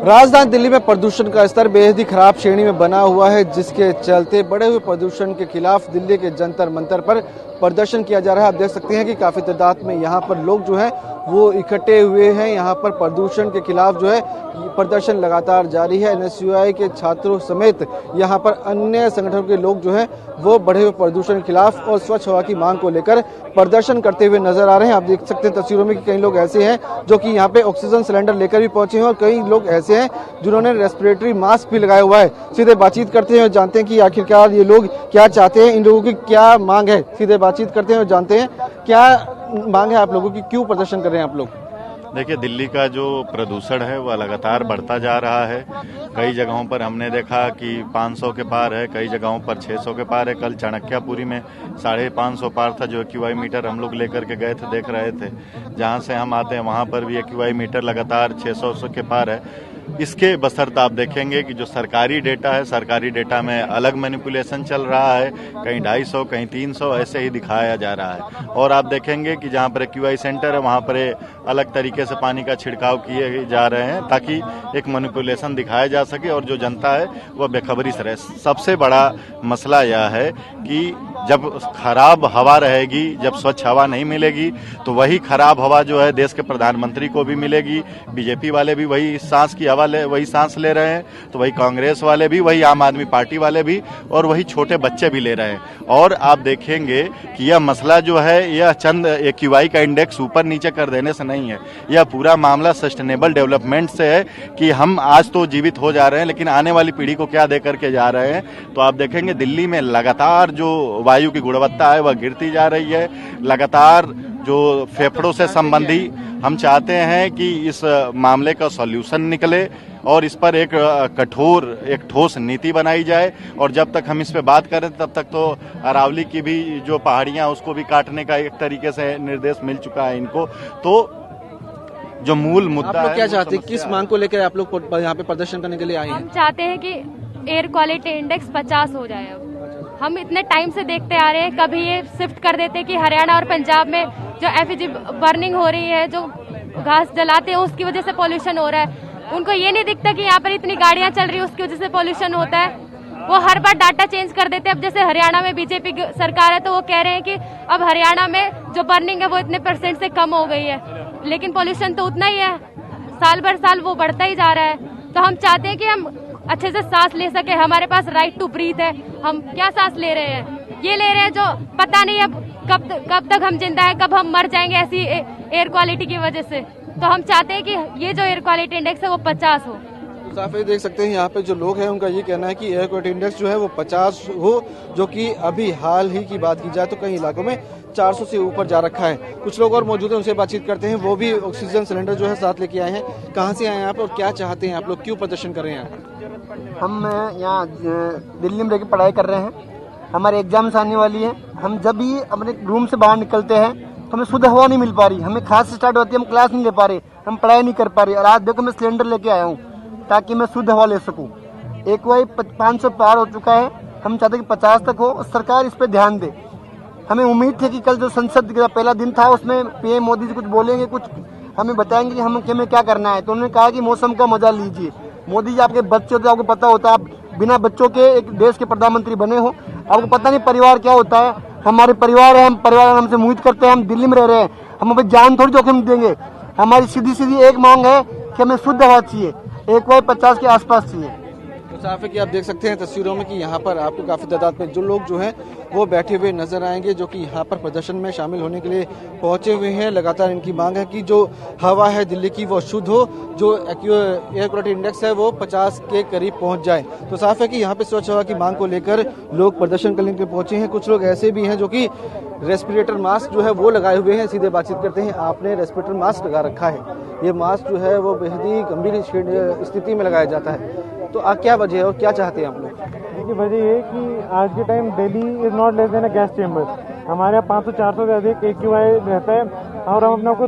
राजधानी दिल्ली में प्रदूषण का स्तर बेहद ही खराब श्रेणी में बना हुआ है, जिसके चलते बढ़े हुए प्रदूषण के खिलाफ दिल्ली के जंतर मंतर पर प्रदर्शन किया जा रहा है। आप देख सकते हैं कि काफी तादाद में यहाँ पर लोग जो है वो इकट्ठे हुए हैं। यहाँ पर प्रदूषण के खिलाफ जो है प्रदर्शन लगातार जारी है। एनएसयूआई के छात्रों समेत यहाँ पर अन्य संगठनों के लोग जो है वो बढ़े हुए प्रदूषण के खिलाफ और स्वच्छ हवा की मांग को लेकर प्रदर्शन करते हुए नजर आ रहे हैं। आप देख सकते हैं तस्वीरों में कि कई लोग ऐसे हैं जो कि यहाँ पे ऑक्सीजन सिलेंडर लेकर भी पहुंचे हैं और कई लोग ऐसे हैं जिन्होंने रेस्पिरेटरी मास्क भी लगाया हुआ है। सीधे बातचीत करते हैं और जानते हैं कि आखिरकार ये लोग क्या चाहते हैं, इन लोगों की क्या मांग है। सीधे बातचीत करते हैं और जानते हैं क्या मांग है आप लोगों की, क्यों प्रदर्शन कर रहे हैं आप लोग। देखिए, दिल्ली का जो प्रदूषण है वह लगातार बढ़ता जा रहा है। कई जगहों पर हमने देखा कि 500 के पार है, कई जगहों पर 600 के पार है। कल चाणक्यपुरी में 550 पार था, जो एक्यूआई मीटर हम लोग लेकर के गए थे, देख रहे थे। जहां से हम आते हैं वहां पर भी एक्यूआई मीटर लगातार 600 के पार है। इसके बशर्ते आप देखेंगे कि जो सरकारी डेटा है, सरकारी डेटा में अलग मैनिपुलेशन चल रहा है। कहीं 250, कहीं 300 ऐसे ही दिखाया जा रहा है। और आप देखेंगे कि जहां पर एक्यूआई सेंटर है वहां पर अलग तरीके से पानी का छिड़काव किए जा रहे हैं ताकि एक मैनिपुलेशन दिखाया जा सके और जो जनता है वह बेखबरी से रहे। सबसे बड़ा मसला यह है कि जब खराब हवा रहेगी, जब स्वच्छ हवा नहीं मिलेगी, तो वही खराब हवा जो है देश के प्रधानमंत्री को भी मिलेगी। बीजेपी वाले भी वही सांस की हवा वही सांस ले रहे हैं, तो वही कांग्रेस वाले भी, वही आम आदमी पार्टी वाले भी, और वही छोटे बच्चे भी ले रहे हैं। और आप देखेंगे कि यह मसला जो है यह चंद एक्यूआई का इंडेक्स ऊपर नीचे कर देने से नहीं है। यह पूरा मामला सस्टेनेबल डेवलपमेंट से है कि हम आज तो जीवित हो जा रहे हैं, लेकिन आने वाली पीढ़ी को क्या दे करके जा रहे हैं। तो आप देखेंगे दिल्ली में लगातार जो वायु की गुणवत्ता है वह गिरती जा रही है। लगातार जो फेफड़ों से संबंधी हम चाहते हैं कि इस मामले का सॉल्यूशन निकले और इस पर एक कठोर, एक ठोस नीति बनाई जाए। और जब तक हम इस पे बात करें तब तक तो अरावली की भी जो पहाड़ियां उसको भी काटने का एक तरीके से निर्देश मिल चुका है इनको। तो जो मूल मुद्दा आप लोग क्या चाहते हैं, किस मांग को लेकर आप लोग यहाँ पे प्रदर्शन करने के लिए आए हैं? हम चाहते हैं कि एयर क्वालिटी इंडेक्स 50 हो जाए। अब हम इतने टाइम से देखते आ रहे हैं, कभी ये शिफ्ट कर देते हैं कि हरियाणा और पंजाब में जो एफईजी बर्निंग हो रही है, जो घास जलाते हैं उसकी वजह से पोल्यूशन हो रहा है। उनको ये नहीं दिखता कि यहाँ पर इतनी गाड़ियां चल रही है उसकी वजह से पोल्यूशन होता है। वो हर बार डाटा चेंज कर देते हैं। अब जैसे हरियाणा में बीजेपी सरकार है तो वो कह रहे हैं कि अब हरियाणा में जो बर्निंग है वो इतने % से कम हो गई है, लेकिन पोल्यूशन तो उतना ही है, साल भर साल वो बढ़ता ही जा रहा है। तो हम चाहते हैं कि हम अच्छे से सांस ले सके। हमारे पास राइट टू ब्रीथ है। हम क्या सांस ले रहे हैं, ये ले रहे हैं जो पता नहीं अब कब तक हम जिंदा है, कब हम मर जाएंगे ऐसी एयर क्वालिटी की वजह से। तो हम चाहते हैं कि ये जो एयर क्वालिटी इंडेक्स है वो 50 हो। साफ देख सकते हैं यहाँ पे जो लोग हैं उनका ये कहना है कि एयर क्वालिटी इंडेक्स जो है वो 50 हो, जो कि अभी हाल ही की बात की जाए तो कई इलाकों में 400 से ऊपर जा रखा है। कुछ लोग और मौजूद हैं, उनसे बातचीत करते हैं। वो भी ऑक्सीजन सिलेंडर जो है साथ लेके आए हैं। कहाँ से आए हैं यहाँ पे और क्या चाहते हैं आप लोग, क्यों प्रदर्शन कर रहे हैं? हम यहाँ दिल्ली में रहकर पढ़ाई कर रहे हैं। हमारे एग्जाम्स आने वाली है। हम जब भी अपने रूम से बाहर निकलते हैं तो हमें शुद्ध हवा नहीं मिल पा रही। हमें खांसी स्टार्ट होती है, हम क्लास नहीं ले पा रहे, हम पढ़ाई नहीं कर पा रहे। और आज देखो मैं सिलेंडर लेके आया हूँ ताकि मैं शुद्ध हवा ले सकूँ। एक वही 500 पार हो चुका है। हम चाहते हैं कि 50 तक हो। सरकार इस पर ध्यान दे। हमें उम्मीद थी कि कल जो संसद का पहला दिन था उसमें पीएम मोदी जी कुछ बोलेंगे, कुछ हमें बताएंगे कि हमें क्या करना है। तो उन्होंने कहा कि मौसम का मजा लीजिए। मोदी जी आपके बच्चे होते, आपको पता होता है, आप बिना बच्चों के एक देश के प्रधानमंत्री बने हो, आपको पता नहीं परिवार क्या होता है। हमारे परिवार है, हम परिवार हमसे उम्मीद करते हैं, हम दिल्ली में रह रहे हैं, हम अपनी जान थोड़ी जोखिम देंगे। हमारी सीधी एक मांग है कि हमें शुद्ध हवा चाहिए, एक 50 के आसपास चाहिए। साफ है कि आप देख सकते हैं तस्वीरों में कि यहाँ पर आपको काफी तादाद में जो लोग जो हैं वो बैठे हुए नजर आएंगे, जो कि यहाँ पर प्रदर्शन में शामिल होने के लिए पहुंचे हुए हैं। लगातार इनकी मांग है कि जो हवा है दिल्ली की वो शुद्ध हो, जो एयर क्वालिटी इंडेक्स है वो 50 के करीब पहुंच जाए। तो साफ है कि यहाँ पे स्वच्छ हवा की मांग को लेकर लोग प्रदर्शन करने के लिए पहुंचे हैं। कुछ लोग ऐसे भी हैं जो कि रेस्पिरेटर मास्क जो है वो लगाए हुए हैं। सीधे बातचीत करते हैं। आपने रेस्पिरेटर मास्क लगा रखा है, ये मास्क जो है वो बेहद ही गंभीर स्थिति में लगाया जाता है, तो क्या वजह है और क्या चाहते हैं आप लोग? देखिए, वजह ये कि आज के time Delhi is not less than a gas chamber. हमारे यहाँ 500-400 से अधिक एक्यूआई रहता है और हम अपने आपको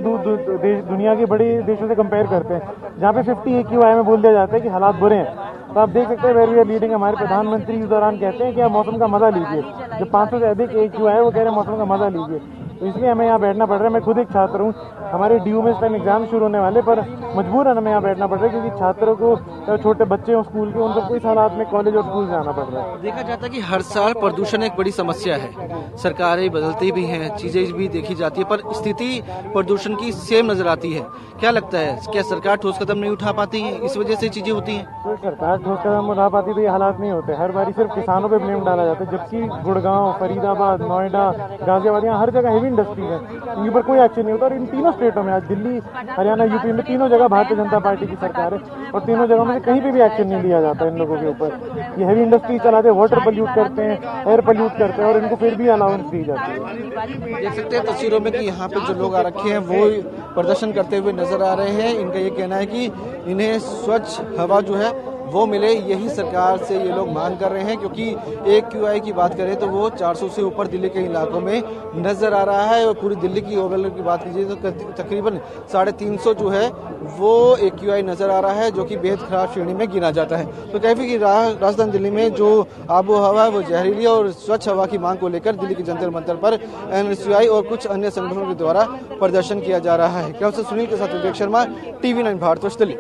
दुनिया के बड़ी देशों से कंपेयर करते हैं, जहाँ पे 50 एक्यूआई में बोल दिया जाता है कि हालात बुरे हैं। तो आप देख सकते हैं वेर वी आर लीडिंग। हमारे प्रधानमंत्री इस दौरान कहते हैं कि आप मौसम का मजा लीजिए। जो 500 से अधिक एक्यूआई है वो कह रहे हैं मौसम का मजा लीजिए। तो इसलिए हमें यहाँ बैठना पड़ रहा है। मैं खुद एक छात्र हूँ, हमारे ड्यू में इस टाइम एग्जाम शुरू होने वाले, पर मजबूरन हमें यहाँ बैठना पड़ रहा है क्योंकि छात्रों को, छोटे बच्चे हो स्कूल के, उन सबको इस हालात में कॉलेज और स्कूल जाना पड़ रहा है। देखा जाता है कि हर साल प्रदूषण एक बड़ी समस्या है, सरकारें बदलती भी हैं, चीजें भी देखी जाती है, पर स्थिति प्रदूषण की सेम नजर आती है। क्या लगता है, क्या सरकार ठोस कदम नहीं उठा पाती है, इस वजह से चीजें होती हैं? तो सरकार ठोस कदम उठा पाती तो ये हालात नहीं होते। हर बारी सिर्फ किसानों पे ब्लेम डाला जाता है, जबकि गुड़गांव, फरीदाबाद, नोएडा, गाजियाबाद, यहाँ हर जगह हेवी इंडस्ट्रीज है, इनके ऊपर कोई एक्शन नहीं होता। और इन तीनों स्टेटों में, आज दिल्ली, हरियाणा, यूपी में तीनों जगह भारतीय जनता पार्टी की सरकार है और तीनों जगहों में से कहीं पे भी एक्शन नहीं लिया जाता इन लोगों के ऊपर। ये हेवी इंडस्ट्री चलाते हैं, वाटर पोल्यूट करते हैं, एयर पोल्यूट करते हैं और इनको फिर भी अलाउंस दी जाती है। देख सकते हैं तस्वीरों में कि यहाँ पे जो लोग आ रखे हैं वो प्रदर्शन करते हुए नजर आ रहे हैं। इनका ये कहना है कि इन्हें स्वच्छ हवा जो है वो मिले, यही सरकार से ये लोग मांग कर रहे हैं, क्योंकि AQI की बात करें तो वो 400 से ऊपर दिल्ली के इलाकों में नजर आ रहा है और पूरी दिल्ली की ओवरऑल की बात कीजिए तो तकरीबन 350 जो है वो AQI नजर आ रहा है, जो कि बेहद खराब श्रेणी में गिना जाता है। तो कैफी की राजधानी दिल्ली में जो आबो हवा है वो जहरीली और स्वच्छ हवा की मांग को लेकर दिल्ली के जंतर मंतर पर NSUI और कुछ अन्य संगठनों के द्वारा प्रदर्शन किया जा रहा है। क्या सुनील के साथ विवेक शर्मा, TV9 भारतवर्ष दिल्ली।